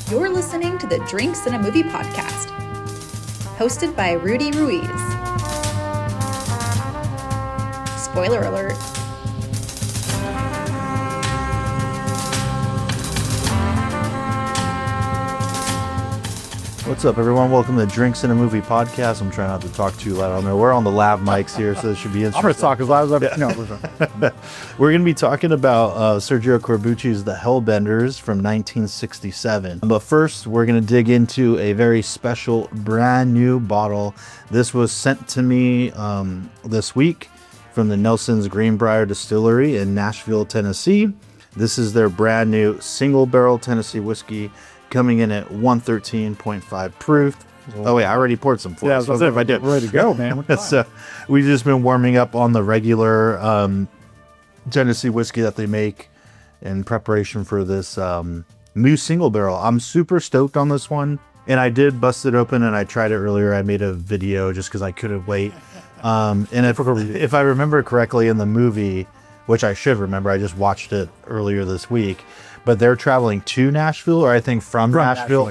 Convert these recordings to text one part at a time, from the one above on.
You're listening to the Drinks and a Movie podcast, hosted by Rudy Ruiz. Spoiler alert. What's up, everyone? Welcome to Drinks and a Movie podcast. I'm trying not to talk too loud. I know we're on the lav mics here, so this should be interesting. I'm going to talk as loud as I can. No, we're going to be talking about Sergio Corbucci's The Hellbenders from 1967. But first, we're going to dig into a very special, brand new bottle. This was sent to me this week from the Nelson's Greenbrier Distillery in Nashville, Tennessee. This is their brand new single barrel Tennessee whiskey, coming in at 113.5 proof. Oh wait, I already poured some for you. Yeah, so if I did, ready to go, man. So we've just been warming up on the regular Tennessee whiskey that they make in preparation for this new single barrel. I'm super stoked on this one, and I did bust it open and I tried it earlier. I made a video just because I couldn't wait. And if I remember correctly in the movie, which I should remember, I just watched it earlier this week, but they're traveling to Nashville, or I think from Nashville.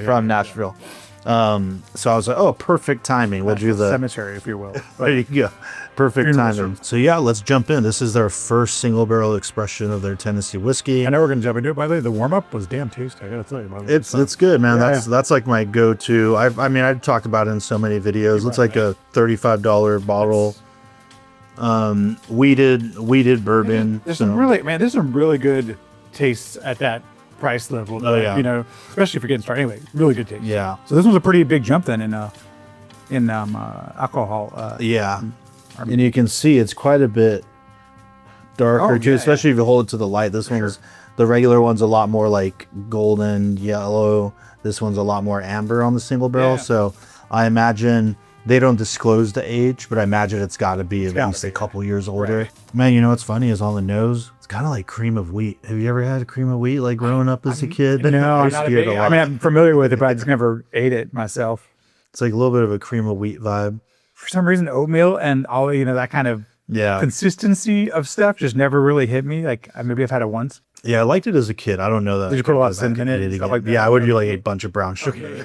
So I was like, oh, perfect timing. We'll do the cemetery, if you will. There you go. Perfect timing. So yeah, let's jump in. This is their first single barrel expression of their Tennessee whiskey. I know we're going to jump into it. By the way, the warm-up was damn tasty. I got to tell you. It's good, man. That's like my go-to. I mean, I've talked about it in so many videos. It's like a $35 bottle. Weeded bourbon. There's some really good tastes at that price level. Oh yeah, you know, especially if you're getting started. Anyway, really good taste. Yeah. So this was a pretty big jump then in alcohol. Yeah, and you can see it's quite a bit darker too, especially if you hold it to the light. This one's the regular one's a lot more like golden yellow. This one's a lot more amber on the single barrel. Yeah. So I imagine they don't disclose the age, but I imagine it's got to be at least a couple years older. Right. Man, you know what's funny is on the nose, it's kind of like cream of wheat. Have you ever had cream of wheat like growing up as a kid? No, I mean, I'm familiar with it, but I just never ate it myself. It's like a little bit of a cream of wheat vibe. For some reason, oatmeal and all, that kind of consistency of stuff just never really hit me. Like maybe I've had it once. Yeah, I liked it as a kid. I don't know that. Did you put a lot of cinnamon in it? Like I would do like a bunch of brown sugar.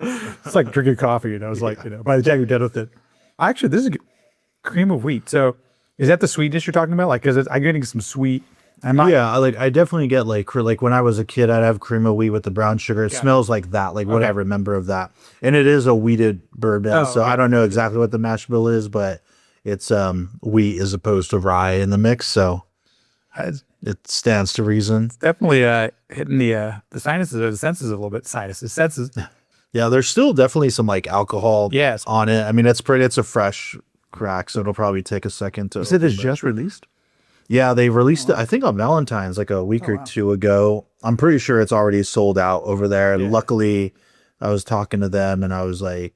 It's like drinking coffee, It's like, by the time you're done with it. Actually, this is cream of wheat. So is that the sweetness you're talking about? Like, because I'm getting some sweet. I definitely get like when I was a kid, I'd have cream of wheat with the brown sugar. It smells like that, like what I remember of that. And it is a wheated bourbon. I don't know exactly what the mash bill is, but it's wheat as opposed to rye in the mix. So it stands to reason. It's definitely hitting the sinuses or the senses a little bit. Senses. Yeah, there's still definitely some like alcohol on it. I mean, it's a fresh crack, so it'll probably take a second to. You said this just released? Yeah, they released it, I think on Valentine's, like a week or two ago. I'm pretty sure it's already sold out over there. And luckily, I was talking to them and I was like,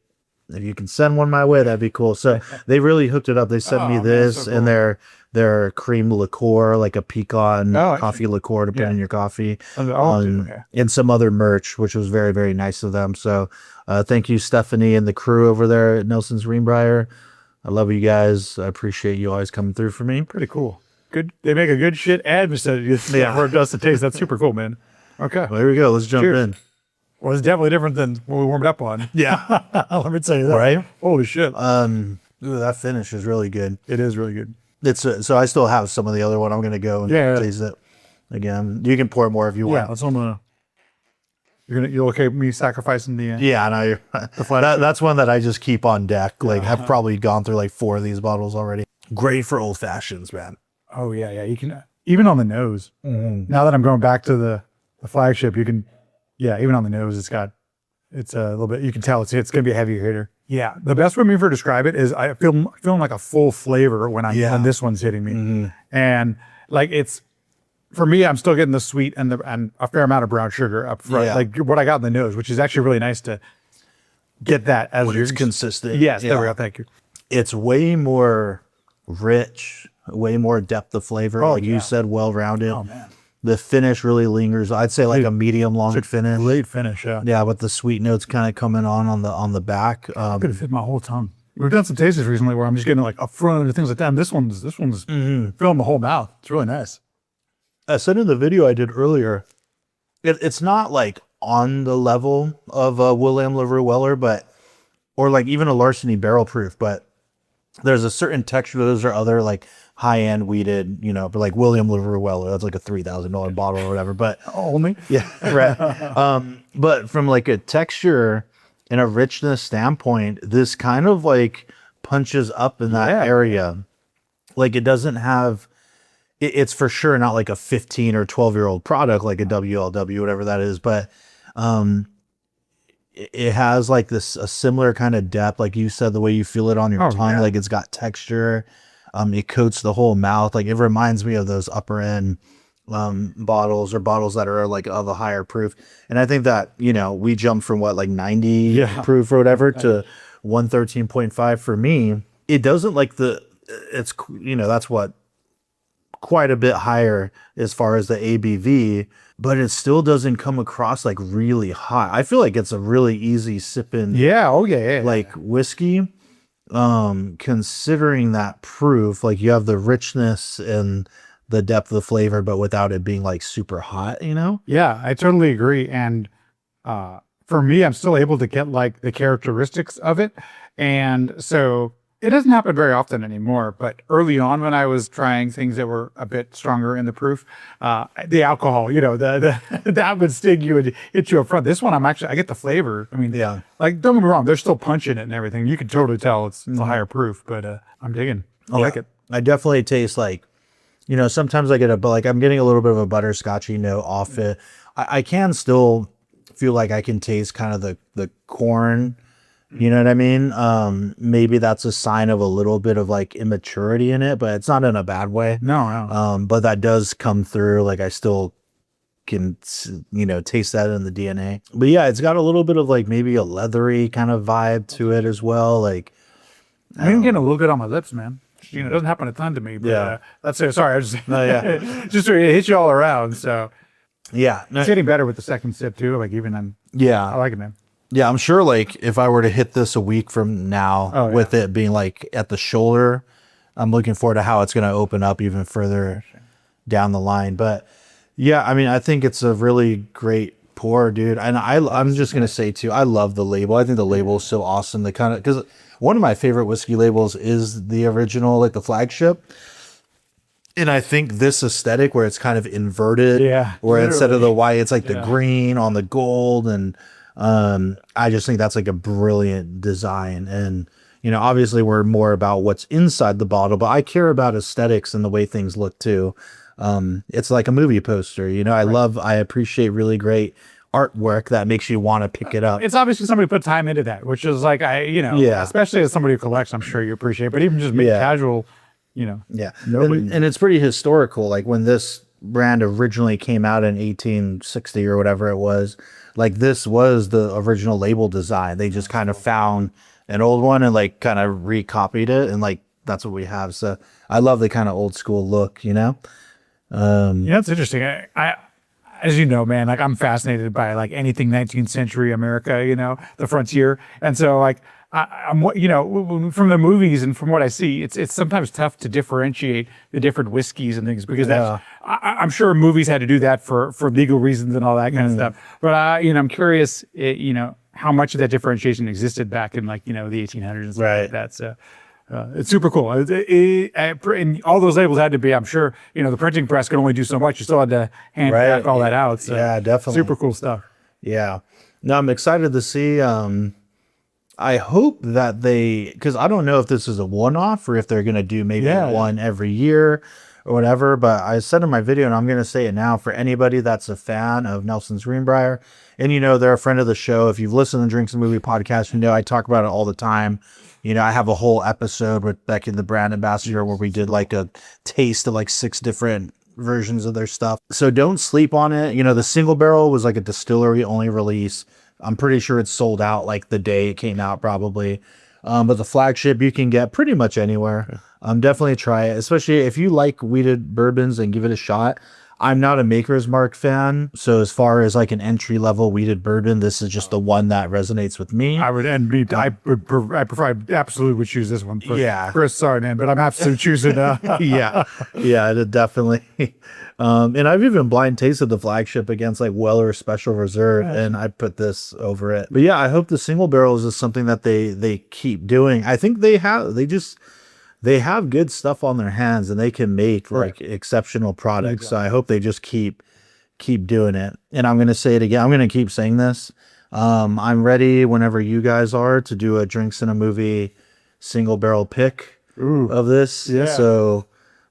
if you can send one my way, that'd be cool. So they really hooked it up. They sent me this and their cream liqueur, like a pecan coffee liqueur to put in your coffee, and some other merch, which was very, very nice of them. So thank you, Stephanie and the crew over there at Nelson's Greenbrier. I love you guys. I appreciate you always coming through for me. Pretty cool. Good. They make a good shit ad where it does the taste. That's super cool, man. Okay. Well, here we go. Let's jump in. Well, it's definitely different than what we warmed up on. Yeah. Let me tell you that. Right? Holy shit. That finish is really good. It is really good. So I still have some of the other one. I'm going to go and taste it again. You can pour more if you want. Yeah, that's what I'm going to. You're okay with me sacrificing the... Yeah, no, that's one that I just keep on deck. Like, I've probably gone through like 4 of these bottles already. Great for old fashions, man. Oh, yeah. You can, even on the nose. Mm-hmm. Now that I'm going back to the flagship, you can, even on the nose, it's a little bit, you can tell it's going to be a heavier hitter. Yeah. The best way for to describe it is I feeling like a full flavor when this one's hitting me. Mm-hmm. And like for me, I'm still getting the sweet and a fair amount of brown sugar up front, like what I got in the nose, which is actually really nice to get that as it's consistent. Yes, there we go. Thank you. It's way more rich, way more depth of flavor. You said, well-rounded. Oh, man. The finish really lingers. I'd say like a medium long finish. Great finish, yeah. Yeah, with the sweet notes kind of coming on the back. I could have fit my whole tongue. We've done some tastes recently where I'm just getting like up front and things like that. And this one's filling the whole mouth. It's really nice. I said in the video I did earlier, it's not like on the level of a William LaRue Weller, but or like even a Larceny barrel proof, but there's a certain texture. Those are other like high end weeded, but like William LaRue Weller, that's like a $3,000 bottle or whatever. But Only. yeah, right. But from like a texture and a richness standpoint, this kind of like punches up in that area. Like it doesn't have. It's for sure not like a 15 or 12-year-old product like a WLW, whatever that is, but it has like a similar kind of depth, like you said, the way you feel it on your tongue, like it's got texture. It coats the whole mouth. Like it reminds me of those upper end bottles or bottles that are like of a higher proof. And I think that, we jumped from what, like 90 proof or whatever to 113.5 for me. It doesn't like it's, that's what, quite a bit higher as far as the ABV, but it still doesn't come across like really hot. I feel like it's a really easy sipping like whiskey. Considering that proof, like you have the richness and the depth of the flavor, but without it being like super hot, Yeah, I totally agree. And for me, I'm still able to get like the characteristics of it. And so it doesn't happen very often anymore, but early on when I was trying things that were a bit stronger in the proof, the alcohol, that would sting you and hit you up front. This one, I get the flavor. I mean, like, don't get me wrong, there's still punch in it and everything. You can totally tell it's a higher proof, but I'm digging. I like it. I definitely taste like, sometimes I get I'm getting a little bit of a butterscotchy note off it. I can still feel like I can taste kind of the corn. You know what I mean? Maybe that's a sign of a little bit of like immaturity in it, but it's not in a bad way. No. But that does come through. Like I still can, taste that in the DNA. But yeah, it's got a little bit of like maybe a leathery kind of vibe to it as well. Like I'm getting a little bit on my lips, man. It doesn't happen a ton to me, but that's it. Sorry, I just just it hits you all around. So it's getting better with the second sip too. Like even I like it, man. Yeah, I'm sure like if I were to hit this a week from now with it being like at the shoulder, I'm looking forward to how it's going to open up even further down the line. But yeah, I mean, I think it's a really great pour, dude. And I'm just going to say too, I love the label. I think the label is so awesome. Because one of my favorite whiskey labels is the original, like the flagship. And I think this aesthetic where it's kind of inverted, where instead of the white, it's like the green on the gold. And I just think that's like a brilliant design. And, obviously we're more about what's inside the bottle, but I care about aesthetics and the way things look too. It's like a movie poster, I appreciate really great artwork that makes you want to pick it up. It's obviously somebody put time into that, which is like, especially as somebody who collects, I'm sure you appreciate, but even just casual, and it's pretty historical. Like when this brand originally came out in 1860 or whatever it was, like this was the original label design. They just kind of found an old one and like kind of recopied it, and like that's what we have. So I love the kind of old school look, it's interesting. I as you know, man, like I'm fascinated by like anything 19th century America, the frontier. And so like I'm from the movies and from what I see, it's sometimes tough to differentiate the different whiskeys and things because I'm sure movies had to do that for legal reasons and all that kind of stuff. But I'm curious, how much of that differentiation existed back in like the 1800s and stuff like that. So it's super cool. And all those labels had to be, I'm sure, the printing press could only do so much. You still had to hand back all that out. So definitely. Super cool stuff. Yeah. No, I'm excited to see. I hope that because I don't know if this is a one-off or if they're going to do maybe one every year or whatever, but I said in my video, and I'm going to say it now, for anybody that's a fan of Nelson's Greenbrier, and they're a friend of the show. If you've listened to Drinks and Movie podcast, I talk about it all the time. I have a whole episode with Becky, the brand ambassador, where we did like a taste of like 6 different versions of their stuff. So don't sleep on it. The single barrel was like a distillery only release. I'm pretty sure it's sold out like the day it came out probably. But the flagship you can get pretty much anywhere. Definitely try it, especially if you like weeded bourbons and give it a shot. I'm not a Maker's Mark fan, so as far as like an entry level weeded bourbon, this is just the one that resonates with me. I absolutely would choose this one. Chris, sorry, man, but I'm absolutely choosing. yeah, it definitely. And I've even blind tasted the flagship against like Weller Special Reserve, and I put this over it. But yeah, I hope the single barrels is something that they keep doing. I think they have good stuff on their hands, and they can make like exceptional products. Exactly. So I hope they just keep doing it. And I'm going to say it again. I'm going to keep saying this. I'm ready whenever you guys are to do a Drinks in a Movie single barrel pick of this. Yeah. So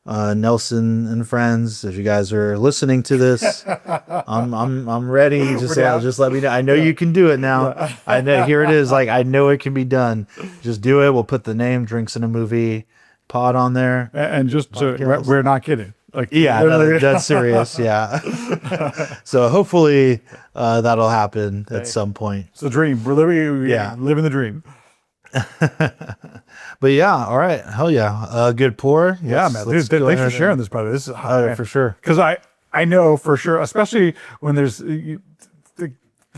Nelson and friends, if you guys are listening to this, I'm ready. Just let me know. I know you can do it now. I know, here it is. Like, I know it can be done. Just do it. We'll put the name Drinks in a Movie pod on there. And just so we're not kidding. Like, that's serious. Yeah. So hopefully that'll happen at some point. It's a dream. We're living the dream. But yeah, all right, hell yeah, good pour. Yeah, man. Thanks for sharing this, brother. This is for sure, because I know for sure, especially when there's the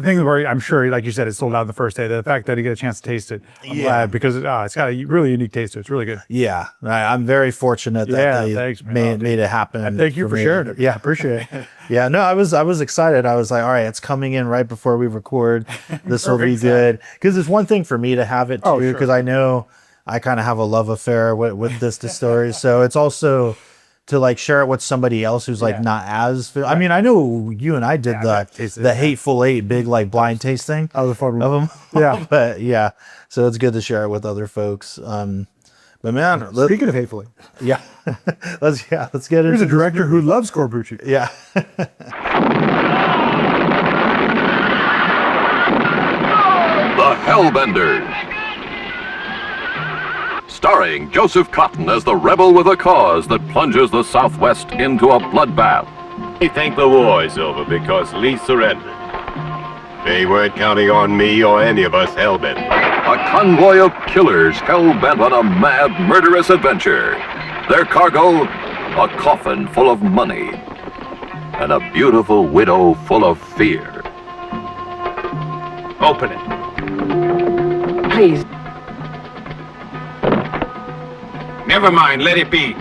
thing where I'm sure, like you said, it's sold out the first day. The fact that you get a chance to taste it, I'm glad, because it's got a really unique taste to it. It's really good. Yeah, I'm very fortunate that they made it happen. And thank you for sharing it. Yeah, appreciate it. Yeah, no, I was excited. I was like, all right, it's coming in right before we record. This will be good, because it's one thing for me to have it too, because I know I kind of have a love affair with this distillery. So it's also to like share it with somebody else who's like not as. I mean, I know you and I did the Hateful Eight big like blind tasting of them. Yeah, but yeah, so it's good to share it with other folks. But man, speaking of Hateful Eight, let's get it. Here's a director who loves Corbucci. Yeah. The Hellbenders. Starring Joseph Cotton as the rebel with a cause that plunges the Southwest into a bloodbath. They think the war is over because Lee surrendered. They weren't counting on me or any of us Hellbenders. A convoy of killers hell-bent on a mad, murderous adventure. Their cargo, a coffin full of money. And a beautiful widow full of fear. Open it. Please. Never mind, let it be.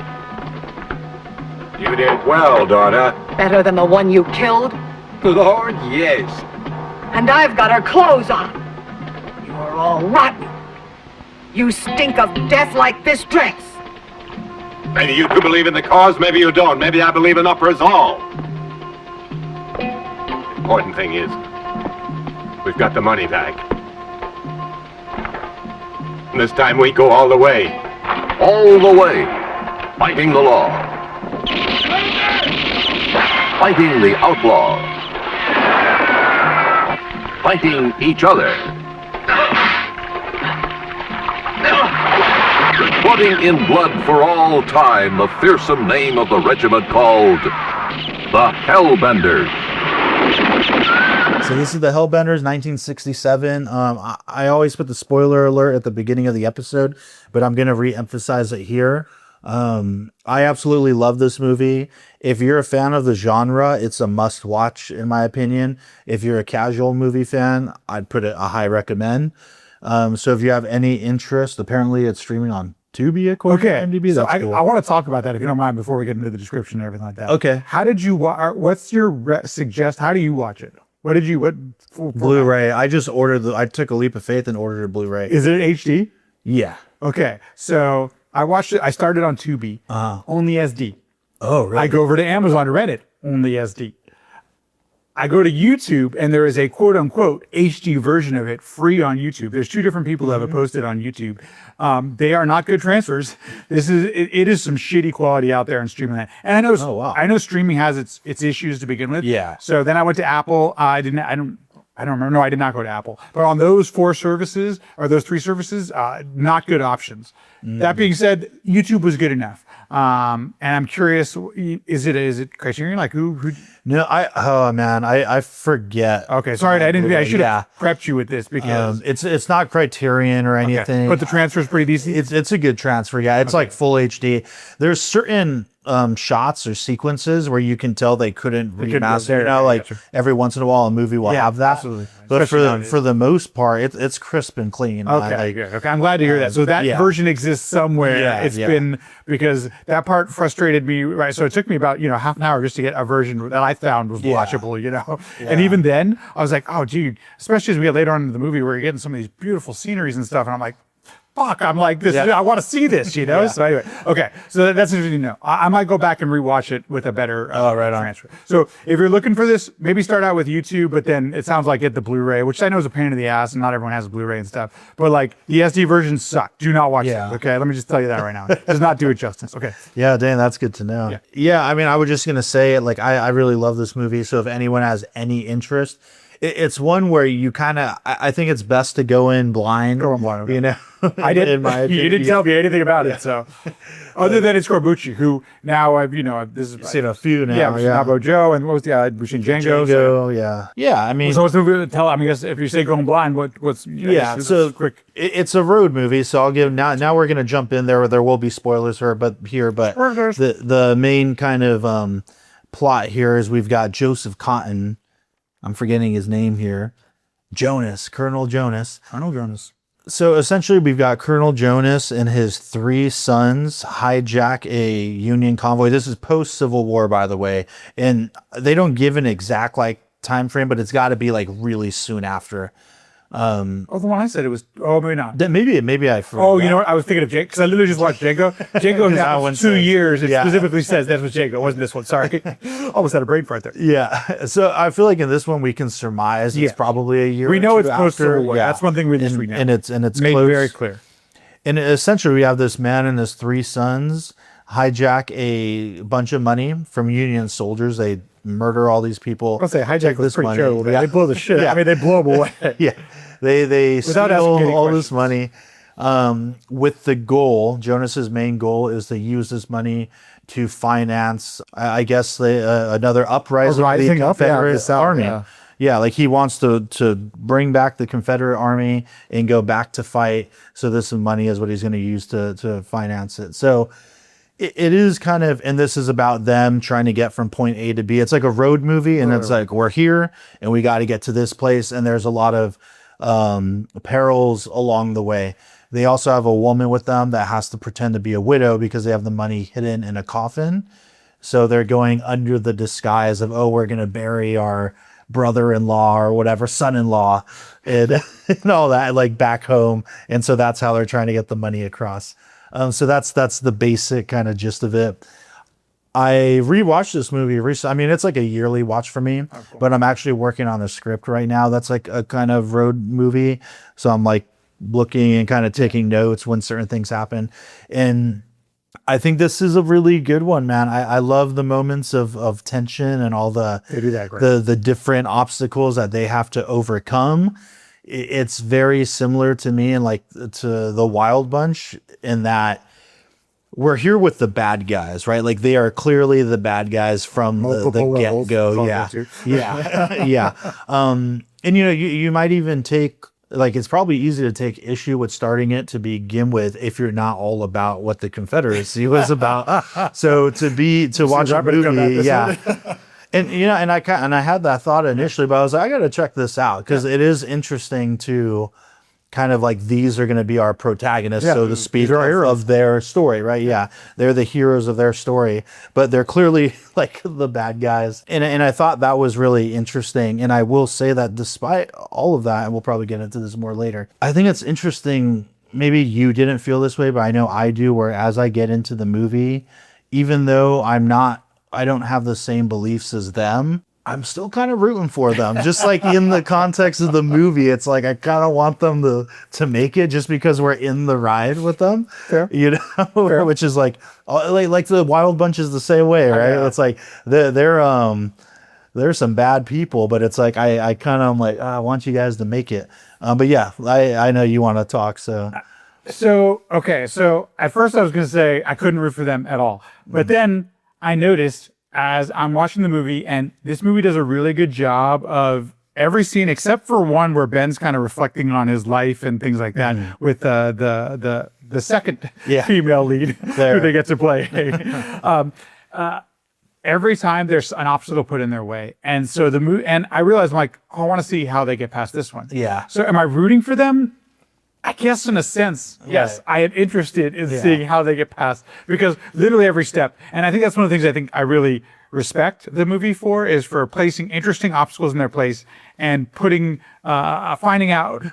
You did well, daughter. Better than the one you killed? Lord, yes. And I've got her clothes on. You're all rotten. You stink of death like this dress. Maybe you do believe in the cause, maybe you don't. Maybe I believe enough for us all. Important thing is, we've got the money back. And this time we go all the way. All the way, fighting the law, fighting the outlaw, fighting each other, putting in blood for all time the fearsome name of the regiment called the Hellbenders. So this is the Hellbenders, 1967. I always put the spoiler alert at the beginning of the episode, but I'm going to re-emphasize it here. I absolutely love this movie. If you're a fan of the genre, it's a must-watch, in my opinion. If you're a casual movie fan, I'd put it a high recommend. So if you have any interest, apparently it's streaming on Tubi, according to IMDb. So That's cool. I want to talk about that, if you don't mind, before we get into the description and everything like that. Okay. How did you what's your suggest? How do you watch it? What Blu-ray. I just ordered I took a leap of faith and ordered a Blu-ray. Is it HD? Yeah. Okay. So I watched it. I started on Tubi, only SD. Oh, really? I go over to Amazon to rent it, only SD. I go to YouTube, and there is a quote unquote HD version of it free on YouTube. There's two different people that have posted on YouTube. They are not good transfers. It is some shitty quality out there in streaming that. And I know, I know streaming has its issues to begin with. Yeah. So then I went to Apple. I don't remember. No, I did not go to Apple. But on those those three services, not good options. That being said, YouTube was good enough. And I'm curious, is it Criterion? Like who? No, I forget. Okay, sorry, I should have prepped you with this because it's not Criterion or anything. Okay. But the transfer is pretty decent. It's a good transfer. Yeah, it's like full HD. There's certain shots or sequences where you can tell they couldn't couldn't remaster. go You there, know, I like gotcha. every once in a while, a movie will have that. absolutely. But Especially nowadays. for the most part, it's crisp and clean. Okay, good. Okay, I'm glad to hear that. So that yeah. version exists somewhere. Yeah, It's yeah. been because that part frustrated me, right? So it took me about half an hour just to get a version that I found was watchable, And even then, I was like, oh, dude, especially as we get later on in the movie where you're getting some of these beautiful sceneries and stuff, and I'm like, fuck, I'm like this. I want to see this, So anyway, okay, so that's interesting to know. I might go back and rewatch it with a better right on. transfer. So if you're looking for this, maybe start out with YouTube, but then it sounds like get the Blu-ray, which I know is a pain in the ass, and not everyone has a Blu-ray and stuff. But like the SD versions suck. Do not watch them. Okay, let me just tell you that right now. It does not do it justice. Okay. Yeah, Dan, that's good to know. Yeah, I mean, I was just gonna say, like, I really love this movie. So if anyone has any interest, it's one where you kind of, I think it's best to go in blind. Go in blind, okay. You know, I did. In my You opinion. didn't tell me anything about it. So, other than it's Corbucci, who now I've this is seen a few now. yeah, Nabo Joe, and what was the we've seen Django. Django, yeah. I mean, So what's the movie? Tell. I mean, I guess if you say going blind, what's yeah. just So quick. it's a road movie. So I'll give now we're gonna jump in there. There will be spoilers but the main kind of plot here is we've got Joseph Cotton. I'm forgetting his name here. Colonel Jonas. So essentially, we've got Colonel Jonas and his 3 sons hijack a Union convoy. This is post-Civil War, by the way, and they don't give an exact time frame, but it's got to be really soon after. The one I said it was. Oh, maybe not. Maybe I forgot. Oh, you know what? I was thinking of Jake because I literally just watched Django. Django now one 2 says- years. It yeah. specifically says that was Django. It wasn't this one. Sorry. Almost had a brain fart there. Yeah, so I feel like in this one we can surmise it's probably a year. We or know two it's post-Civil after. War. That's one thing we just and, know. and it's Made close. very clear. And essentially, we have this man and his 3 sons hijack a bunch of money from Union soldiers. They murder all these people. I'll say hijack was this pretty money. terrible. Yeah. They blow the shit. Yeah. I mean, they blow them away. Yeah, they Without steal asking any all this questions. money with the goal. Jonas's main goal is to use this money to finance, I guess, another uprising of the rising up, yeah, Confederate the South, Army. yeah. Yeah, like he wants to bring back the Confederate Army and go back to fight. So this money is what he's going to use to finance it. So it is kind of, and this is about them trying to get from point A to B. It's like a road movie, and it's like, we're here and we got to get to this place. And there's a lot of perils along the way. They also have a woman with them that has to pretend to be a widow because they have the money hidden in a coffin. So they're going under the disguise of, we're going to bury our brother-in-law or whatever, son-in-law, and all that, back home. And so that's how they're trying to get the money across. So that's the basic kind of gist of it. I rewatched this movie recently. I mean, it's like a yearly watch for me, but I'm actually working on the script right now. That's like a kind of road movie. So I'm looking and kind of taking notes when certain things happen. And I think this is a really good one, man. I love the moments of tension and all They do that great. the different obstacles that they have to overcome. It's very similar to me and to the Wild Bunch in that we're here with the bad guys, right? Like they are clearly the bad guys from the levels. get-go. Yeah. And you might even take, it's probably easy to take issue with starting it to begin with if you're not all about what the Confederacy was about. So to watch a movie, yeah. And I had that thought initially, but I was like, I got to check this out because it is interesting to kind of these are going to be our protagonists, so to speak, of their story, right? Yeah, they're the heroes of their story, but they're clearly the bad guys. And I thought that was really interesting. And I will say that despite all of that, and we'll probably get into this more later, I think it's interesting. Maybe you didn't feel this way, but I know I do, where as I get into the movie, even though I don't have the same beliefs as them, I'm still kind of rooting for them. Just in the context of the movie, it's I kind of want them to make it just because we're in the ride with them. Fair. Which is like the Wild Bunch is the same way, right? Yeah. It's they're some bad people, but it's I kind of I want you guys to make it. But yeah, I know you want to talk, so. So at first I was going to say I couldn't root for them at all. But then I noticed as I'm watching the movie, and this movie does a really good job of every scene except for one where Ben's kind of reflecting on his life and things like that with the second female lead who they get to play. every time there's an obstacle put in their way. And so and I realized I'm like, I want to see how they get past this one. Yeah. So am I rooting for them? I guess in a sense, yes, I am interested in seeing how they get past, because literally every step. And I think that's one of the things I think I really respect the movie for, is for placing interesting obstacles in their place and finding out.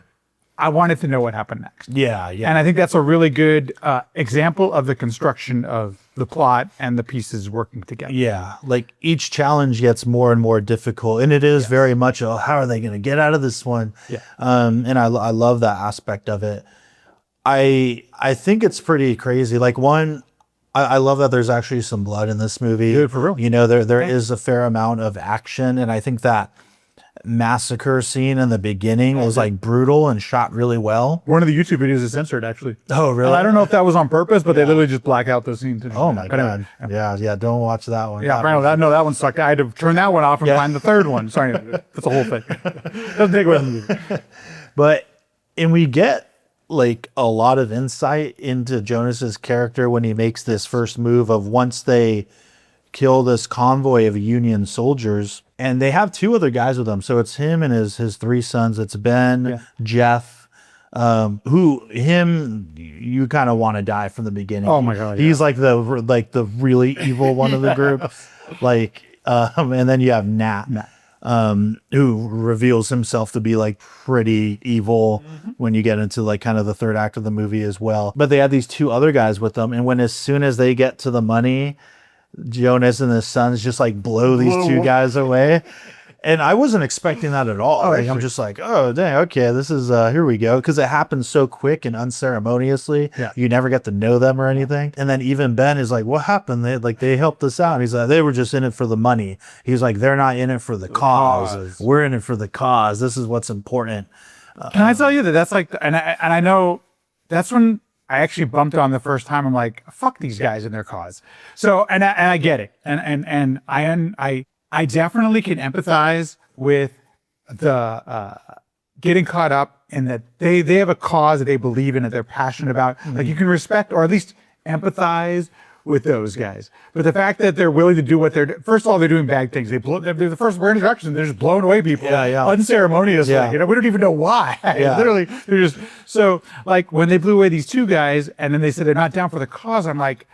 I wanted to know what happened next. Yeah. And I think that's a really good example of the construction of the plot and the pieces working together. Yeah, like each challenge gets more and more difficult, and it is very much, how are they going to get out of this one? Yeah. And I love that aspect of it. I think it's pretty crazy. Like I love that there's actually some blood in this movie. Dude, for real. You know, there is a fair amount of action, and I think that massacre scene in the beginning was like brutal and shot really well. One of the YouTube videos is censored, actually. Oh, really? And I don't know if that was on purpose, but they literally just black out those scenes. Oh my But anyway, god. Yeah. Don't watch that one. Yeah, that one sucked. I had to turn that one off and find the third one. Sorry, that's the whole thing. Doesn't take away from the movie. But, and we get like a lot of insight into Jonas's character when he makes this first move of, once they kill this convoy of Union soldiers, and they have two other guys with them. So it's him and his three sons. It's Ben, Jeff, you kind of want to die from the beginning. Oh my God. He's like the really evil one of the group. And then you have Nat. Who reveals himself to be like pretty evil when you get into like kind of the third act of the movie as well. But they had these two other guys with them, and as soon as they get to the money, Jonas and his sons just like blow these two guys away. And I wasn't expecting that at all. I'm just like, oh, dang, okay, this is, here we go. Because it happens so quick and unceremoniously. Yeah. You never get to know them or anything. And then even Ben is like, what happened? They helped us out. And he's like, they were just in it for the money. He's like, they're not in it for the cause. We're in it for the cause. This is what's important. Can I tell you that's like, and I know that's when I actually bumped on the first time. I'm like, fuck these guys and their cause. So, and I get it. And I definitely can empathize with the getting caught up in that they have a cause that they believe in, that they're passionate about. Like, you can respect or at least empathize with those guys. But the fact that they're willing to do what first of all, they're doing bad things. They're the first word introduction. They're just blowing away people unceremoniously. Yeah. You know, we don't even know why. Yeah. Literally, they're just, so like when they blew away these two guys and then they said they're not down for the cause, I'm like,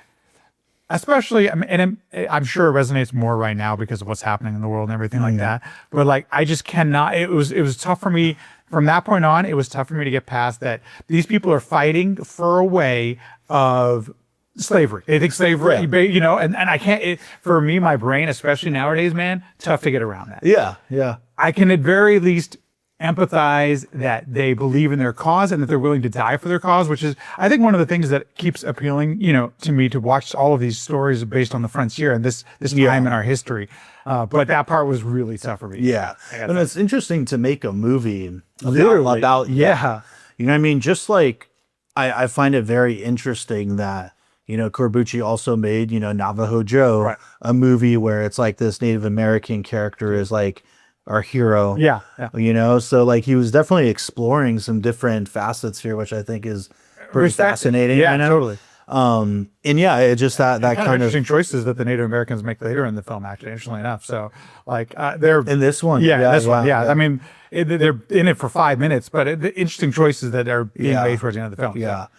especially, and I'm sure it resonates more right now because of what's happening in the world and everything like that. But like, I just cannot, it was tough for me from that point on. It was tough for me to get past that. These people are fighting for a way of slavery. They think slavery, you know, and I can't, for me, my brain, especially nowadays, man, tough to get around that. Yeah. I can at very least empathize that they believe in their cause and that they're willing to die for their cause, which is, I think, one of the things that keeps appealing, you know, to me, to watch all of these stories based on the frontier and this time in our history. But that part was really tough for me. Yeah. And it's interesting to make a movie Literally. about you know what I mean? Just like, I find it very interesting that, you know, Corbucci also made, you know, Navajo Joe, a movie where it's like this Native American character is like our hero. Yeah. You know, so like he was definitely exploring some different facets here, which I think is pretty fascinating. Yeah, you know? totally. And yeah, it just that kind of interesting choices that the Native Americans make later in the film, actually, interestingly enough. So like they're in this one. one. I mean, they're in it for 5 minutes, but the interesting choices that are being made towards the end of the film. Yeah. So.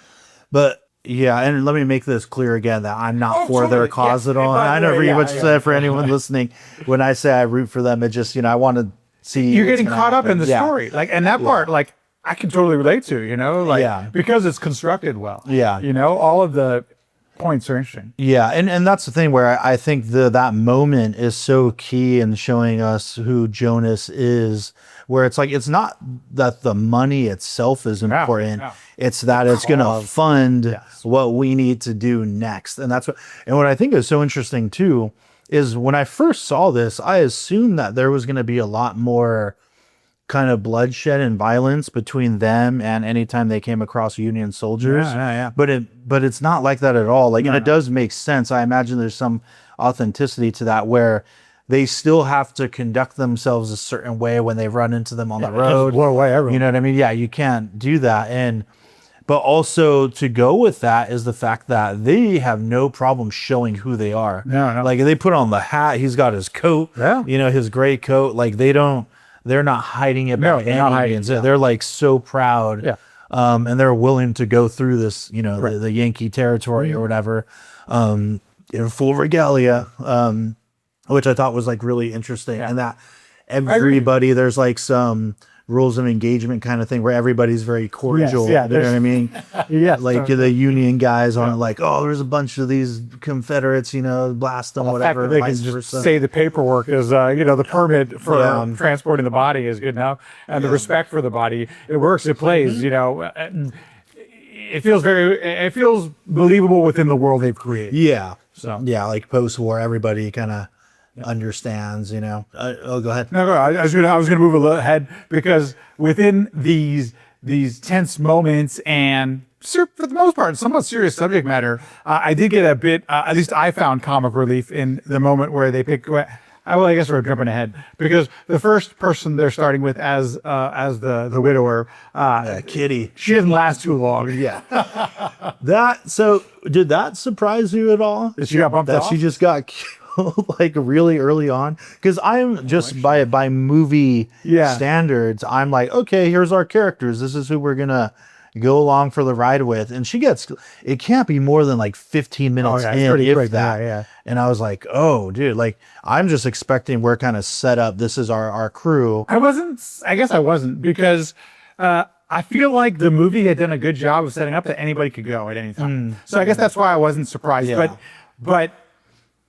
But yeah, and let me make this clear again that I'm not for their cause at all. And I know pretty much said for anyone listening, when I say I root for them, it just, you know, I want to see. You're getting caught up in the story. Like, and that part, like, I can totally relate to, you know, like, because it's constructed well. Yeah. You know, all of the points are interesting. Yeah. And that's the thing where I think that moment is so key in showing us who Jonas is, where it's like, it's not that the money itself is important. No. It's that it's going to fund what we need to do next. And that's what I think is so interesting too, is when I first saw this, I assumed that there was going to be a lot more kind of bloodshed and violence between them and anytime they came across Union soldiers. But it's not like that at all. Like, and it does make sense. I imagine there's some authenticity to that where they still have to conduct themselves a certain way when they run into them on the road. Blow away everyone. You know what I mean? Yeah, you can't do that. But also to go with that is the fact that they have no problem showing who they are. No. Like they put on the hat, he's got his coat, his gray coat. Like they're not hiding it. No, they're not hiding it. They're like so proud. Yeah. And they're willing to go through this, the Yankee territory or whatever, in full regalia, which I thought was like really interesting. And that everybody, there's like some rules of engagement kind of thing where everybody's very cordial. Yes, you know what I mean? Like the Union guys aren't like, oh, there's a bunch of these Confederates, blast them, whatever. The fact that they can just say the paperwork is, the permit for transporting the body is good enough, and the respect for the body, it works, it plays. It feels believable within the world they've created. Yeah. So like post-war, everybody kind of understands, go ahead. No, I was gonna move a little ahead because within these tense moments and for the most part, somewhat serious subject matter, I did get a bit, at least I found comic relief in the moment where they pick. Well, I guess we're jumping ahead because the first person they're starting with as the widower, Kitty, she doesn't last too long. Yeah. Did that surprise you at all? That she got bumped off? She just got killed like really early on? Because I'm just by movie standards, I'm like, okay, here's our characters. This is who we're gonna go along for the ride with. And it can't be more than like 15 minutes in, if that. Yeah. And I was like, oh, dude, like I'm just expecting we're kind of set up. This is our crew. I guess I wasn't because I feel like the movie had done a good job of setting up that anybody could go at any time. So I guess that's why I wasn't surprised. But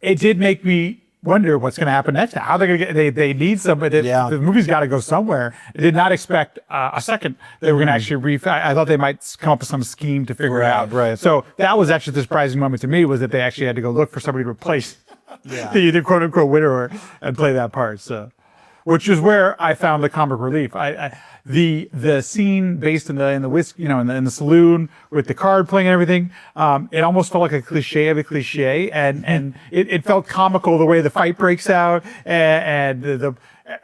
it did make me wonder what's going to happen next. How they're going to get? They need somebody. The movie's got to go somewhere. I did not expect a second they were going to actually I thought they might come up with some scheme to figure it out. Right. So that was actually the surprising moment to me, was that they actually had to go look for somebody to replace the quote unquote widower and play that part. So, which is where I found the comic relief. The scene based in the whiskey, in the saloon with the card playing and everything, it almost felt like a cliche of a cliche, and it felt comical the way the fight breaks out, and the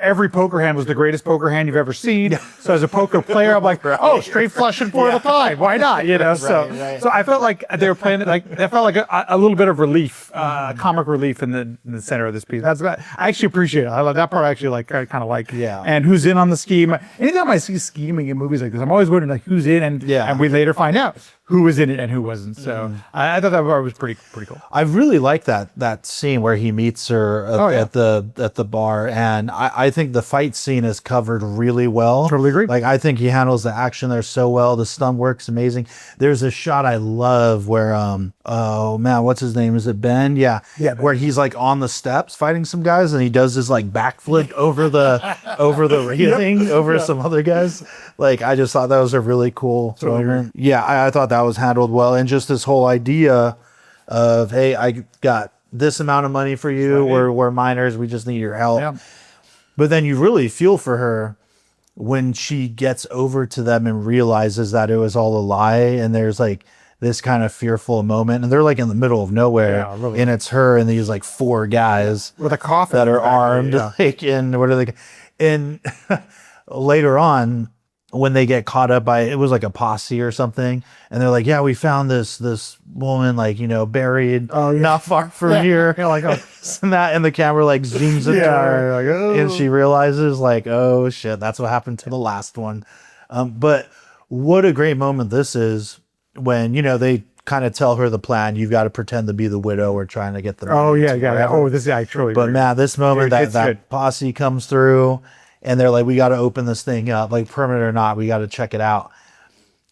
every poker hand was the greatest poker hand you've ever seen. So as a poker player, I'm like, oh, straight flush and 4 of a kind. Why not? So I felt like they were playing it like that felt like a little bit of relief, comic relief in the center of this piece. I actually appreciate it. I love that part. I actually kind of like. And who's in on the scheme? Anytime I see scheming in movies like this, I'm always wondering like who's in, and we later find out who was in it and who wasn't. So I thought that part was pretty cool. I really like that scene where he meets her at the bar, and I think the fight scene is covered really well. Totally agree. Like I think he handles the action there so well. The stunt work's amazing. There's a shot I love where oh man, what's his name? Is it Ben? Yeah. Where he's like on the steps fighting some guys, and he does this like backflip over the railing over some other guys. Like I just thought that was a really cool moment. Yeah, I thought that was handled well, and just this whole idea of, hey, I got this amount of money for you. We're minors. We just need your help. Yeah. But then you really feel for her when she gets over to them and realizes that it was all a lie, and there's like this kind of fearful moment, and they're like in the middle of nowhere, and it's her and these like 4 guys with a coffin that are armed, like in what are they? And later on, when they get caught up by, it was like a posse or something, and they're like, yeah, we found this woman like buried not far from here. Like, and the camera like zooms into her, like, and she realizes like, oh shit, that's what happened to the last one. But what a great moment this is when they kind of tell her the plan. You've got to pretend to be the widow. We're trying to get the I truly. But man, this moment that posse comes through. And they're like, we got to open this thing up, like permit or not, we got to check it out.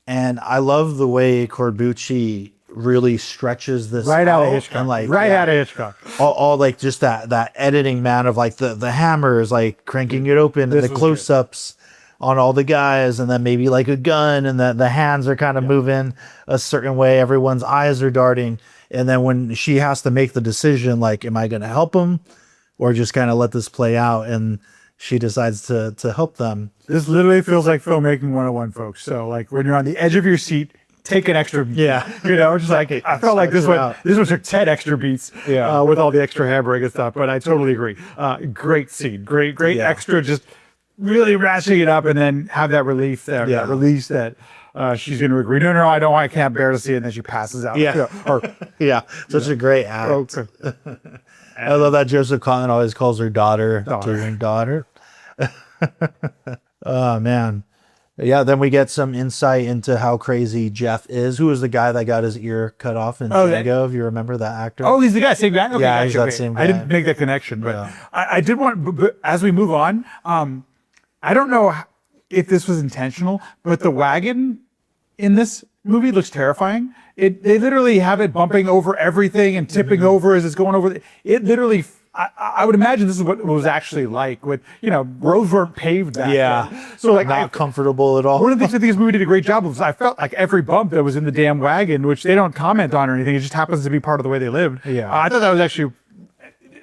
And I love the way Corbucci really stretches this out of Hitchcock, and like out of Hitchcock. All like just that editing, man, of like the hammers, like cranking it open, and the close-ups on all the guys, and then maybe like a gun, and the hands are kind of moving a certain way. Everyone's eyes are darting, and then when she has to make the decision, like, am I going to help him or just kind of let this play out? And she decides to help them. This literally feels like filmmaking 101, folks. So like when you're on the edge of your seat, take an extra beat. Just like I felt like this was 10 extra beats with all the extra hammering and stuff. But I totally agree. Great scene, great extra. Just really ratcheting it up and then have that relief there, that release that she's going to agree. No, I can't bear to see it. And then she passes out. Yeah. Yeah. Such a great act. I love that Joseph Cotton always calls her daughter. Daughter. Oh, man. Yeah, then we get some insight into how crazy Jeff is. Who was the guy that got his ear cut off in Django? If you remember that actor? Oh, he's the guy, same guy? Okay, yeah, he's that same guy. I didn't make that connection, but I did want, but as we move on, I don't know if this was intentional, but the wagon in this movie looks terrifying. They literally have it bumping over everything and tipping over as it's going over. It literally... I would imagine this is what it was actually like with, roads weren't paved back then. So like not comfortable at all. One of the things I think this movie did a great job of is I felt like every bump that was in the damn wagon, which they don't comment on or anything, it just happens to be part of the way they lived. Yeah. I thought that was actually,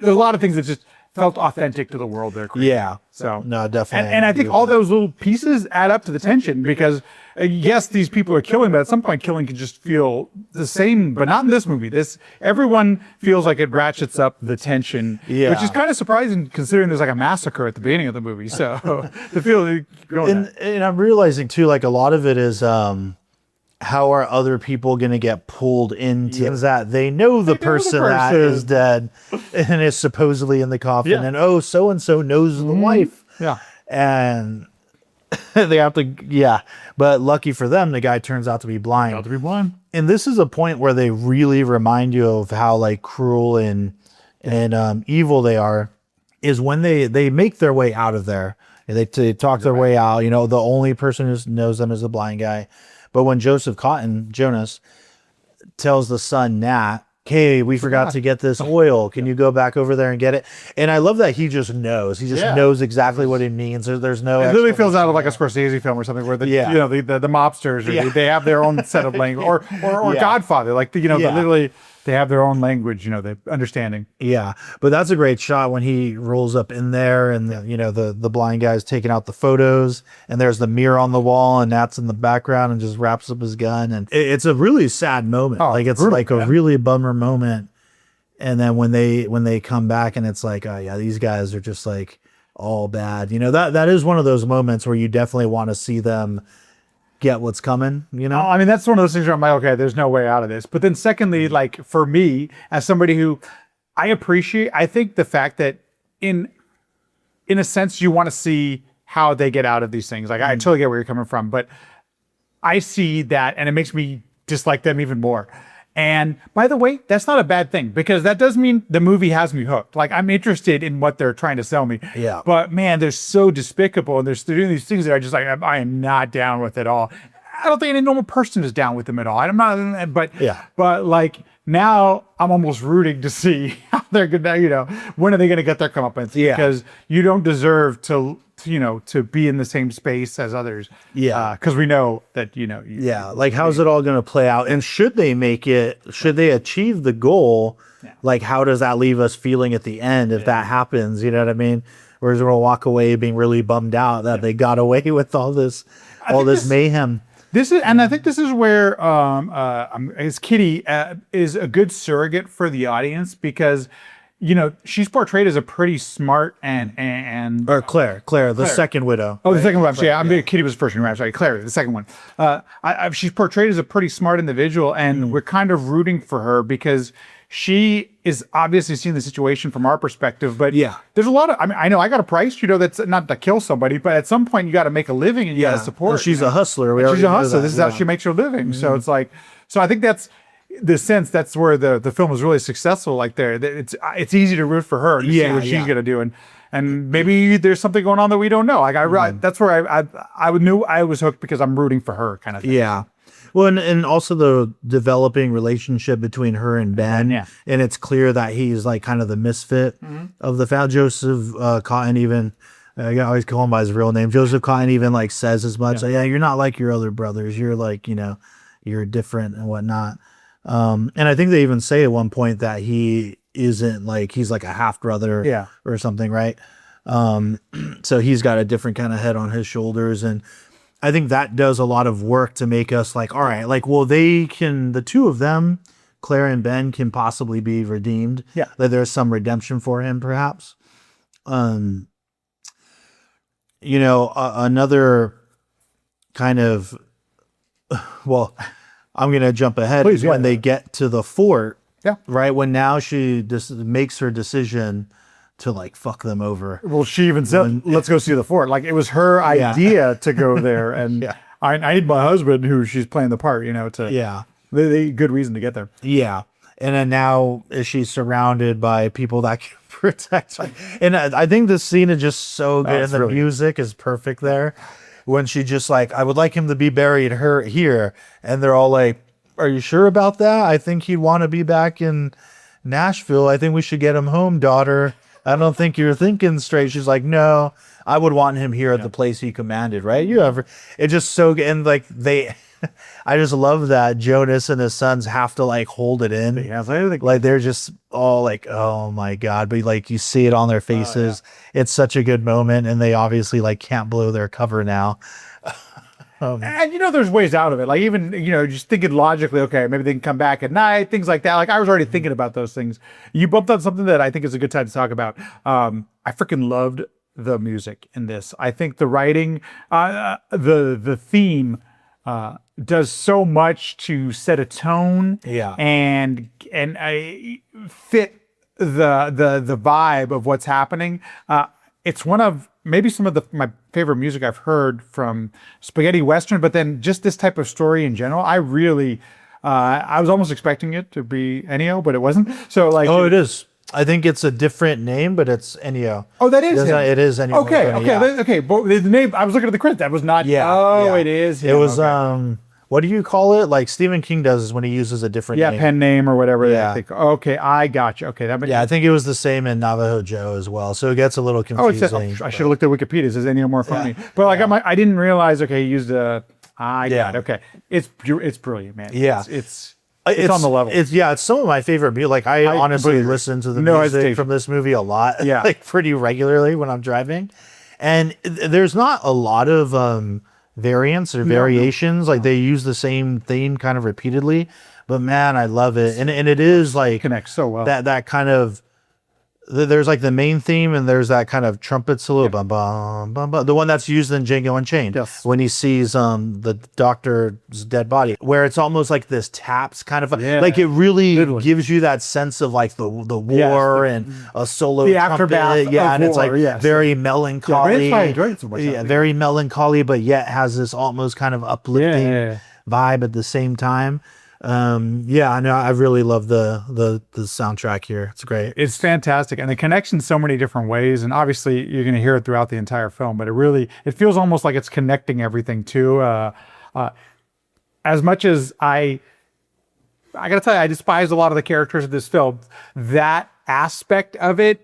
there's a lot of things that just felt authentic to the world there. Yeah. So no, definitely. And I think all those little pieces add up to the tension because yes, these people are killing, but at some point killing can just feel the same, but not in this movie. Everyone feels like it ratchets up the tension, which is kind of surprising considering there's like a massacre at the beginning of the movie. So the feel and I'm realizing too, like a lot of it is, how are other people going to get pulled into that they know the person that is dead and is supposedly in the coffin and so-and-so knows the wife. Yeah. And they have to, but lucky for them, the guy turns out to be blind. And this is a point where they really remind you of how like cruel and evil they are, is when they make their way out of there. And they talk their way out. The only person who knows them is the blind guy. But when Jonas, tells the son, Nat, hey, we forgot to get this oil. Can you go back over there and get it? And I love that he just knows. He just knows exactly what it means. There's no... It literally feels out of like a Scorsese film or something where the mobsters, they have their own set of language. Or Godfather, like, literally... They have their own language, the understanding. Yeah, but that's a great shot when he rolls up in there and, the blind guy's taking out the photos and there's the mirror on the wall and Nat's in the background and just wraps up his gun. And it's a really sad moment. It's brutal, like a really bummer moment. And then when they come back and it's like, oh yeah, these guys are just like all bad. That is one of those moments where you definitely want to see them get what's coming, I mean, that's one of those things where I'm like, okay, there's no way out of this. But then secondly, like for me, as somebody who I think the fact that in a sense, you want to see how they get out of these things. Like I totally get where you're coming from, but I see that and it makes me dislike them even more. And by the way, that's not a bad thing because that does mean the movie has me hooked. Like I'm interested in what they're trying to sell me. Yeah. But man, they're so despicable and they're doing these things that are just like, I am not down with at all. I don't think any normal person is down with them at all. I'm not, but like now I'm almost rooting to see how they're gonna, when are they gonna get their comeuppance? Yeah. Because you don't deserve to be in the same space as others. Yeah. Because we know that, like how's it all going to play out? And should they achieve the goal? Yeah. Like, how does that leave us feeling at the end if that happens? You know what I mean? Whereas we're going to walk away being really bummed out that they got away with all this mayhem. I think this is where as Kitty is a good surrogate for the audience because she's portrayed as a pretty smart or Claire, the second widow. Oh, the second one. Kitty was the first one. I'm sorry, Claire, the second one. She's portrayed as a pretty smart individual, and we're kind of rooting for her because she is obviously seeing the situation from our perspective. But there's a lot of. I know I got a price. That's not to kill somebody, but at some point you got to make a living and you got to support. Well, she's a hustler. She's a hustler. This is how she makes her living. So it's like. So I think that's. That's where the film is really successful. Like it's easy to root for her to see what she's gonna do, and maybe there's something going on that we don't know. Like that's where I knew I was hooked because I'm rooting for her kind of thing. Yeah. Well, and also the developing relationship between her and Ben, and it's clear that he's like kind of the misfit of the family. Joseph Cotton even. I always call him by his real name. Joseph Cotton even like says as much. Like, you're not like your other brothers. You're like you're different and whatnot. And I think they even say at one point that he isn't like, he's like a half brother or something. Right. So he's got a different kind of head on his shoulders. And I think that does a lot of work to make us like, all right, like, well, the two of them, Claire and Ben, can possibly be redeemed. That there's some redemption for him perhaps. another kind of, well, I'm going to jump ahead. Please, when they get to the fort, Yeah. right? When now she just makes her decision to like fuck them over. Well, she even said, let's go see the fort. Like it was her idea to go there. And Yeah. I need my husband, who she's playing the part, to, they good reason to get there. Yeah. And then now she's surrounded by people that can protect her. And I think the scene is just so good. And the music is perfect there. When she just like, I would like him to be buried here. And they're all like, are you sure about that? I think he'd want to be back in Nashville. I think we should get him home, daughter. I don't think you're thinking straight. She's like, no, I would want him here at the place he commanded, right? It's just so good. And like I just love that Jonas and his sons have to like hold it in. Like they're just all like, oh my God. But like you see it on their faces. It's such a good moment. And they obviously like can't blow their cover now. And there's ways out of it. Like even, just thinking logically, okay, maybe they can come back at night, things like that. Like I was already thinking about those things. You bumped on something that I think is a good time to talk about. I freaking loved the music in this. I think the writing, the theme, does so much to set a tone, and I fit the vibe of what's happening. It's one of maybe some of my favorite music I've heard from spaghetti western, but then just this type of story in general. I really, I was almost expecting it to be Ennio, but it wasn't. So like, it is. I think it's a different name, but it's Ennio. Oh, that is him. It is Ennio. Okay. But the name, I was looking at the credit. That was not. It is. It was. What do you call it? Like Stephen King does is when he uses a different name. pen name or whatever. Yeah. Okay, I got you. Okay, that makes I think it was the same in Navajo Joe as well. So it gets a little confusing. I should have looked at Wikipedia. It says Ennio Morricone. But like I didn't realize. Okay, he used a. I got it. Okay, it's brilliant, man. Yeah, it's on the level. It's some of my favorite music. Like I honestly listen to the music from this movie a lot. Yeah, like pretty regularly when I'm driving, and there's not a lot of variants or variations. Like they use the same theme kind of repeatedly, but man, I love it. And it is like connects so well. That kind of there's like the main theme and there's that kind of trumpet solo, bum, bum, bum, bum, the one that's used in Django Unchained. Yes. When he sees the doctor's dead body, where it's almost like this taps kind of like it really gives you that sense of like the war and a solo the trumpet. aftermath And of it's like war, very melancholy. Yeah, I enjoyed it so much. Very melancholy, but yet has this almost kind of uplifting vibe at the same time. I know I really love the soundtrack here. It's great. It's fantastic, and the connections so many different ways. And obviously, you're going to hear it throughout the entire film. But it feels almost like it's connecting everything too. As much as I got to tell you, I despise a lot of the characters of this film. That aspect of it,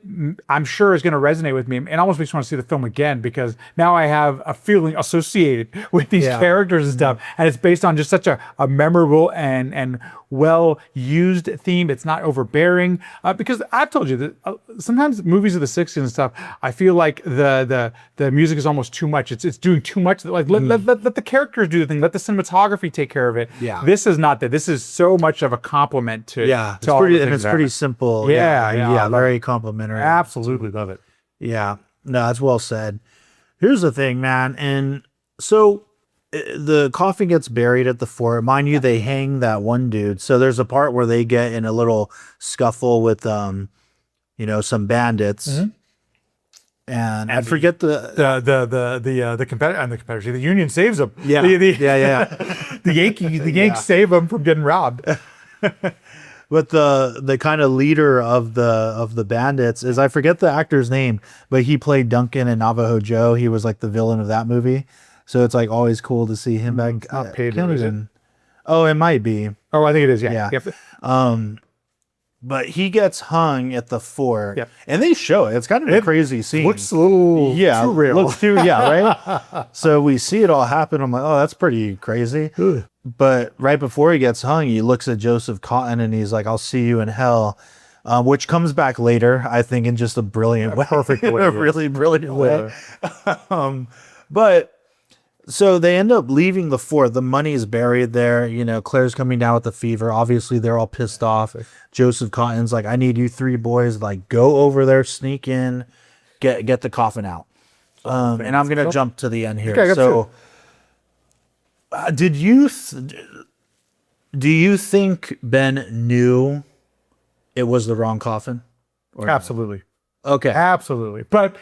I'm sure, is going to resonate with me, and almost makes me want to see the film again, because now I have a feeling associated with these characters and stuff, and it's based on just such a memorable and well used theme. It's not overbearing, because I've told you that sometimes movies of the 60s and stuff, I feel like the music is almost too much. It's doing too much. Like let the characters do the thing. Let the cinematography take care of it. Yeah. This is not that. This is so much of a compliment to it's all pretty, the and things it's pretty simple. Very complimentary. Absolutely love it. Yeah, no, that's well said. Here's the thing, man. And so the coffin gets buried at the fort. Mind you, they hang that one dude. So there's a part where they get in a little scuffle with, some bandits. Mm-hmm. And I forget the Confederacy. The Union saves them. Yeah, The Yanks save them from getting robbed. But the kind of leader of the bandits is, I forget the actor's name, but he played Duncan in Navajo Joe. He was like the villain of that movie. So it's like always cool to see him back. It's not Pedro, is it? Oh, it might be. Oh, I think it is. Yeah. But he gets hung at the fort, and they show it. It's kind of a crazy scene. Looks a little too real. Looks too, right? So we see it all happen. I'm like, oh, that's pretty crazy. But right before he gets hung, he looks at Joseph Cotton and he's like, I'll see you in hell, which comes back later, I think, in just a brilliant way. Perfect way. A really brilliant way. But so they end up leaving the fort. The money's buried there. Claire's coming down with the fever. Obviously, they're all pissed off. Joseph Cotton's like, I need you three boys, like, go over there, sneak in, get the coffin out. And I'm going to jump to the end here. Okay, so, do you think Ben knew it was the wrong coffin? Absolutely. Okay. Absolutely. But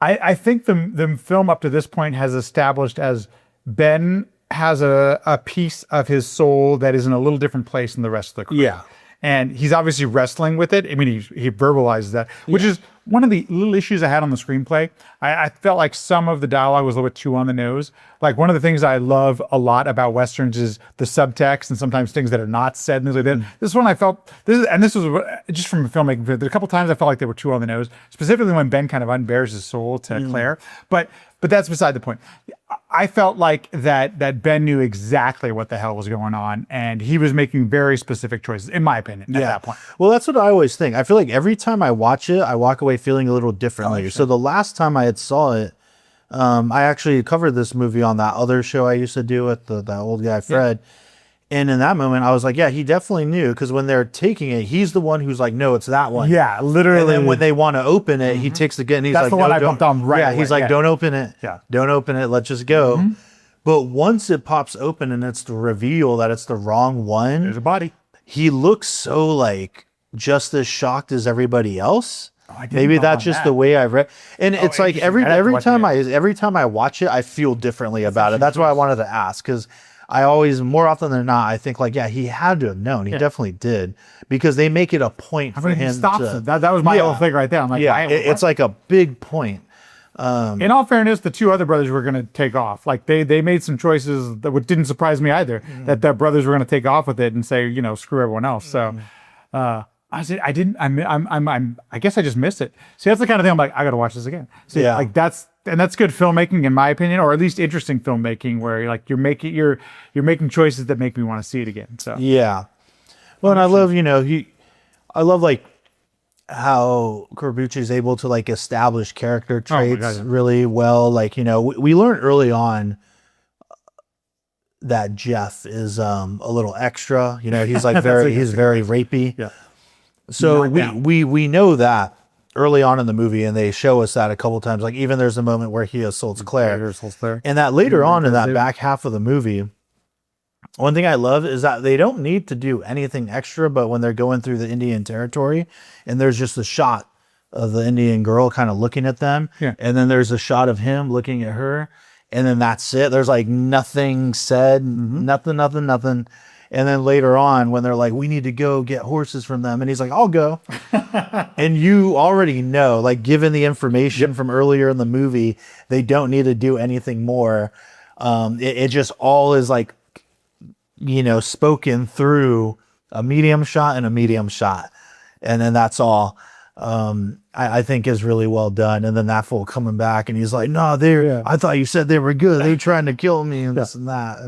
I think the film up to this point has established as Ben has a piece of his soul that is in a little different place than the rest of the crew. Yeah. And he's obviously wrestling with it. I mean, he verbalizes that, which is one of the little issues I had on the screenplay. I felt like some of the dialogue was a little bit too on the nose. Like one of the things I love a lot about Westerns is the subtext and sometimes things that are not said and things like that. This one I felt, this was just from a filmmaking, there were a couple times I felt like they were too on the nose, specifically when Ben kind of unbears his soul to Claire. But that's beside the point. I felt like that Ben knew exactly what the hell was going on, and he was making very specific choices, in my opinion, at that point. Well, that's what I always think. I feel like every time I watch it, I walk away feeling a little differently. So the last time I had saw it, I actually covered this movie on that other show I used to do with that old guy, Fred. Yeah. And in that moment, I was like, yeah, he definitely knew, because when they're taking it, he's the one who's like, no, it's that one. Yeah, literally. And then when they want to open it, he takes the gun and he's That's like, the one no, I bumped on right away. He's like, don't open it. Yeah. Don't open it. Let's just go. But once it pops open and it's the reveal that it's the wrong one, there's a body. He looks so like just as shocked as everybody else. Maybe that's just the way I've read. And it's like every time I watch it, I feel differently about it. That's why I wanted to ask, because I always, more often than not, I think like, yeah, he had to have known. He definitely did, because they make it a point for him. That was my whole thing right there. I'm like, it's like a big point. In all fairness, the two other brothers were going to take off. Like they made some choices that didn't surprise me either. That their brothers were going to take off with it and say, screw everyone else. So I said, I guess I just missed it. See, that's the kind of thing I'm like, I got to watch this again. See, like that's good filmmaking, in my opinion, or at least interesting filmmaking, where you're making choices that make me want to see it again. So well, and I love I love like how Corbucci is able to like establish character traits really well. Like we learned early on that Jeff is a little extra. He's like he's very rapey. Yeah. So we know that early on in the movie, and they show us that a couple times. Like even there's a moment where he assaults Claire. And that later on in that back half of the movie, one thing I love is that they don't need to do anything extra, but when they're going through the Indian territory and there's just a shot of the Indian girl kind of looking at them, and then there's a shot of him looking at her, and then that's it. There's like nothing said, nothing. And then later on, when they're like, we need to go get horses from them, and he's like, I'll go. And you already know, like, given the information from earlier in the movie, they don't need to do anything more. It just all is like, spoken through a medium shot and a medium shot. And then that's all. I think is really well done. And then that fool coming back and he's like, no, I thought you said they were good. They were trying to kill me and this and that.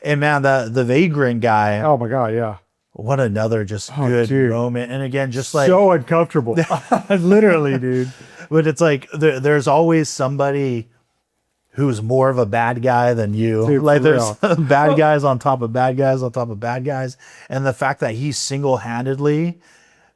And man, the vagrant guy. Oh my God, yeah. What another just good moment. And again, just like so uncomfortable. Literally, dude. But it's like there's always somebody who's more of a bad guy than you. Dude, like there's bad guys on top of bad guys on top of bad guys. And the fact that he single-handedly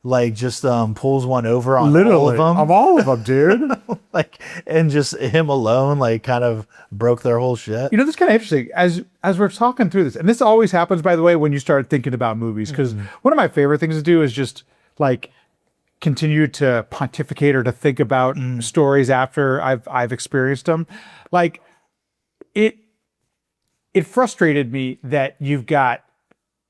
like just pulls one over on all of them. Of all of them, dude. Like, and just him alone, like kind of broke their whole shit. This is kind of interesting as we're talking through this. And this always happens, by the way, when you start thinking about movies. Because one of my favorite things to do is just like continue to pontificate or to think about stories after I've experienced them. Like it frustrated me that you've got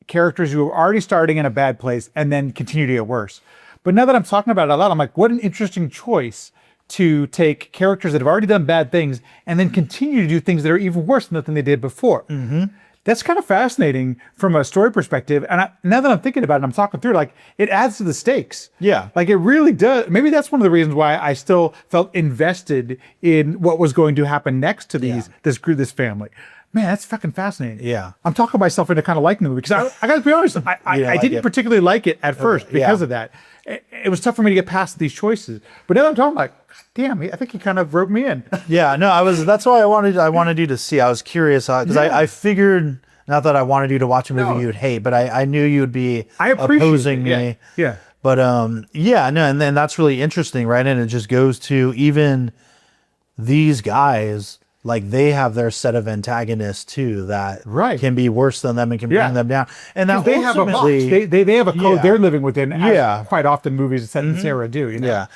characters who are already starting in a bad place and then continue to get worse. But now that I'm talking about it a lot, I'm like, what an interesting choice to take characters that have already done bad things and then continue to do things that are even worse than they did before. That's kind of fascinating from a story perspective. And now that I'm thinking about it, I'm talking through it, like it adds to the stakes. Yeah. Like it really does. Maybe that's one of the reasons why I still felt invested in what was going to happen next to this family. Man, that's fucking fascinating. Yeah. I'm talking myself into kind of liking the movie because I got to be honest, I didn't particularly like it at first because of that. It was tough for me to get past these choices. But now that I'm talking, like, damn, I think he kind of roped me in. That's why I wanted you to see. I was curious because I figured, not that I wanted you to watch a movie you'd hate, but I knew you'd be opposing me. Yeah. But and then that's really interesting, right? And it just goes to even these guys, like they have their set of antagonists too that can be worse than them and can bring them down. And that they have a box. They have a code they're living within. As quite often movies set in this era do. You know? Yeah,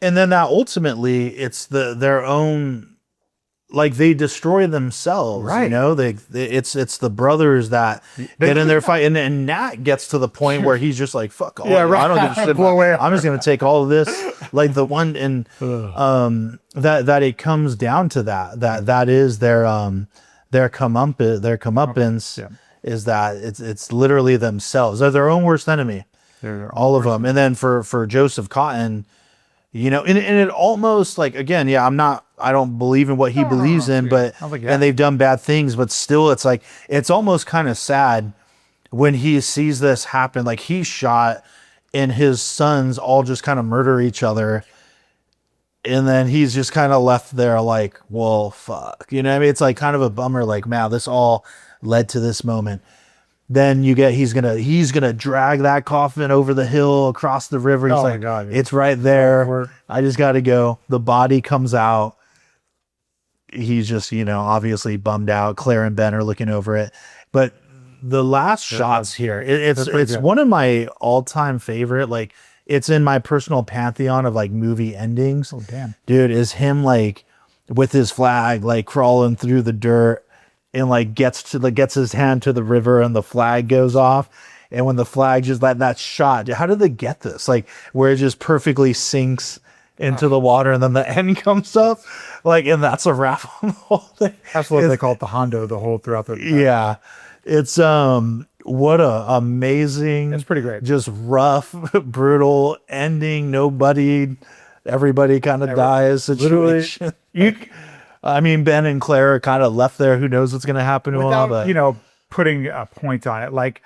and then that ultimately it's their own. Like they destroy themselves, right? You know, it's the brothers that get in their fight, and Nat gets to the point where he's just like, "Fuck all, I don't give a shit. I'm just gonna take all of this." Like the one in that it comes down to that is their comeuppance is that it's literally themselves. They're their own worst enemy, all of them. And then for Joseph Cotton, you know, and it almost like, again, I don't believe in what he believes in, but and they've done bad things, but still it's like, it's almost kind of sad when he sees this happen. Like he's shot and his sons all just kind of murder each other. And then he's just kind of left there like, well, fuck, you know what I mean? It's like kind of a bummer. Like, man, this all led to this moment. Then you get, he's gonna drag that coffin over the hill across the river. He's like, God, it's right there. I just got to go. The body comes out. He's just, you know, obviously bummed out. Claire and Ben are looking over it. But the last shots here, it's one of my all-time favorite. Like, it's in my personal pantheon of like movie endings. Oh, damn. Dude, is him like with his flag, like crawling through the dirt and like gets his hand to the river and the flag goes off. And when the flag just that shot, how did they get this? Like where it just perfectly sinks into the water and then the end comes up, like, and that's a wrap on the whole thing. That's what they call it, the Hondo, the whole throughout the it's what a amazing, it's pretty great, just rough, brutal ending. Everybody kind of dies situation. I mean, Ben and Claire are kind of left there. Who knows what's going to happen to them? But, you know, putting a point on it, like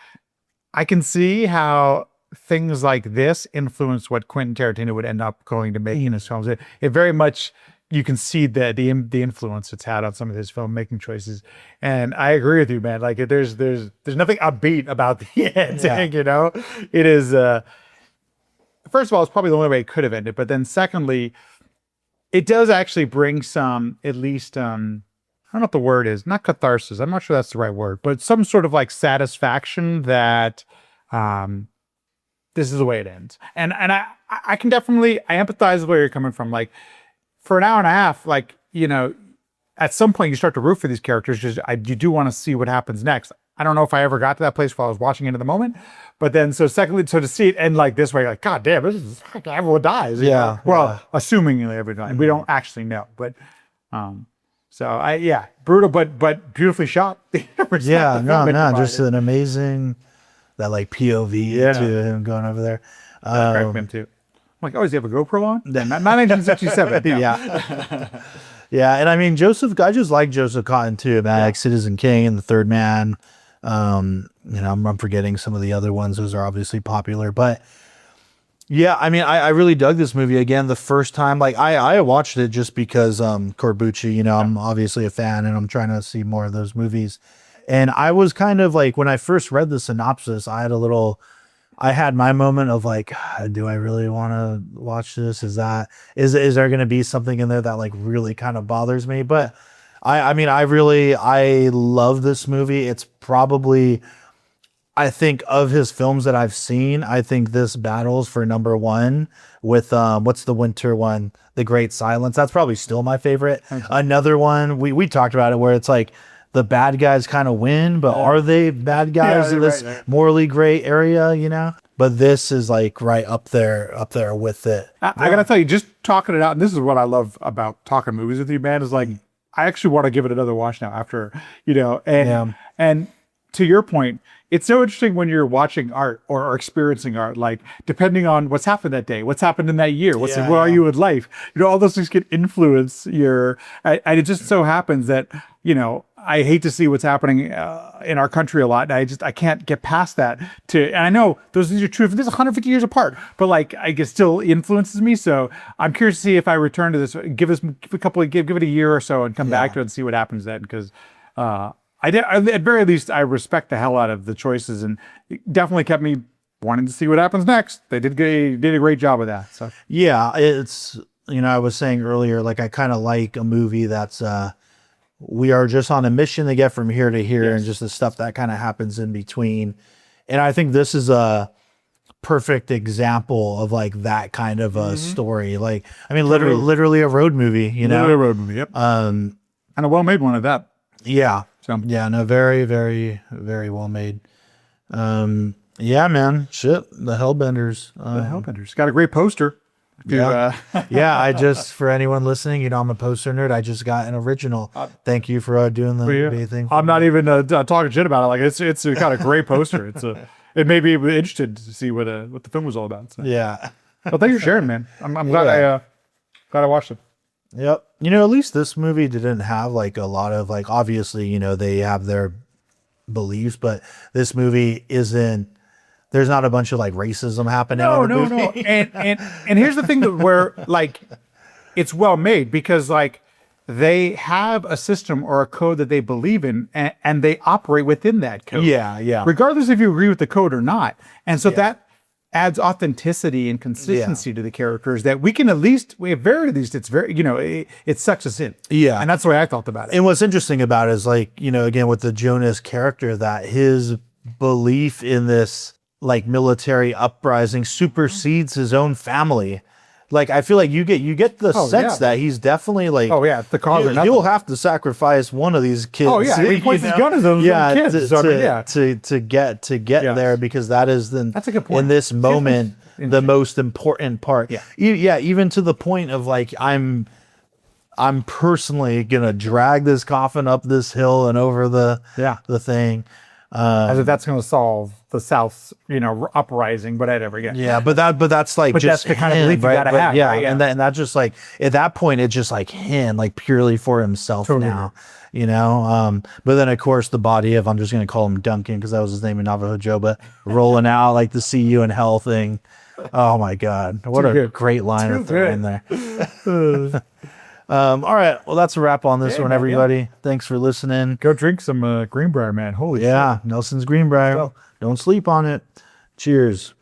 I can see how things like this influence what Quentin Tarantino would end up going to make in his films. It very much, you can see the influence it's had on some of his filmmaking choices. And I agree with you, man. Like there's nothing upbeat about the ending, you know? It is, first of all, it's probably the only way it could have ended. But then secondly, it does actually bring some, at least, I don't know what the word is, not catharsis. I'm not sure that's the right word, but some sort of like satisfaction that, this is the way it ends. And I can definitely, I empathize with where you're coming from. Like for an hour and a half, like, you know, at some point you start to root for these characters. You do want to see what happens next. I don't know if I ever got to that place while I was watching it in the moment, but then, secondly, to see it end like this way, like, God damn, this is, everyone dies. Yeah. Well, assumingly everyone dies. We don't actually know, but, brutal, but beautifully shot. Just an amazing, that like POV to him going over there. Cracked me too. I'm like, oh, does he have a GoPro on? Not 1967. Yeah, and I mean, I just like Joseph Cotton too, man. Like Citizen Kane and The Third Man. You know, I'm forgetting some of the other ones. Those are obviously popular, but yeah, I mean, I really dug this movie again the first time. Like I watched it just because Corbucci, you know, I'm obviously a fan and I'm trying to see more of those movies. And I was kind of like, when I first read the synopsis, I had my moment of like, do I really want to watch this? Is there going to be something in there that like really kind of bothers me? But I mean, I love this movie. It's probably, I think of his films that I've seen, I think this battles for number one with, what's the winter one? The Great Silence. That's probably still my favorite. Another one, we talked about it, where it's like, the bad guys kind of win, but are they bad guys in this morally gray area, you know? But this is like right up there with it. I gotta tell you, just talking it out, and this is what I love about talking movies with you, man, is like, I actually want to give it another watch now after, you know, and to your point, it's so interesting when you're watching art or experiencing art, like depending on what's happened that day, what's happened in that year, where are you in life, you know, all those things can influence and it just so happens that, you know, I hate to see what's happening in our country a lot. And I can't get past that and I know those things are true. This is 150 years apart, but like, I guess still influences me. So I'm curious to see if I return to this, give it a year or so and come back to it and see what happens then. Cause, at very least, I respect the hell out of the choices, and it definitely kept me wanting to see what happens next. They did a great job of that. So yeah, it's I was saying earlier, like I kind of like a movie that's we are just on a mission to get from here to here, and just the stuff that kind of happens in between. And I think this is a perfect example of like that kind of a story. Like, I mean, literally a road movie, Literally a road movie, yep. And a well-made one at that. Yeah. So. Yeah, no, very, very, very well made. Yeah, man. Shit. The Hellbenders. The Hellbenders. Got a great poster. Yeah. Yeah, I just, for anyone listening, I'm a poster nerd. I just got an original. Thank you for doing the thing. I'm not even talking shit about it. Like it's got a great poster. It made me interested to see what the film was all about. So. Yeah. Well, thanks for sharing, man. I'm glad I watched it. Yep. At least this movie didn't have like a lot of like, obviously, they have their beliefs, but this movie there's not a bunch of like racism happening. No. And here's the thing where like it's well made because like they have a system or a code that they believe in and they operate within that code. Yeah. Regardless if you agree with the code or not. And so that adds authenticity and consistency to the characters that we can at very least it's very, it sucks us in. Yeah. And that's the way I felt about it. And what's interesting about it is like, again, with the Jonas character, that his belief in this like military uprising supersedes his own family. Like, I feel like you get the sense that he's definitely like, it's the cause or nothing. He'll have to sacrifice one of these kids. Oh yeah, he points his gun at them. To get there, because that is that's a good point. In this moment, the most important part. Yeah, even to the point of like, I'm personally gonna drag this coffin up this hill and over the thing. As if that's going to solve the South's, uprising, but whatever. Yeah, but that's like, just that's the kind of belief you gotta have. Yeah, right? and that's just like at that point, it's just like him, like purely for himself now, But then of course the body of, I'm just going to call him Duncan because that was his name in Navajo Joe, but rolling out like the "see you in hell" thing. Oh my God, what a great line to throw in there. All right, well, that's a wrap on this one, everybody. Yeah. Thanks for listening. Go drink some Greenbrier, man. Holy shit. Nelson's Greenbrier. Don't sleep on it. Cheers.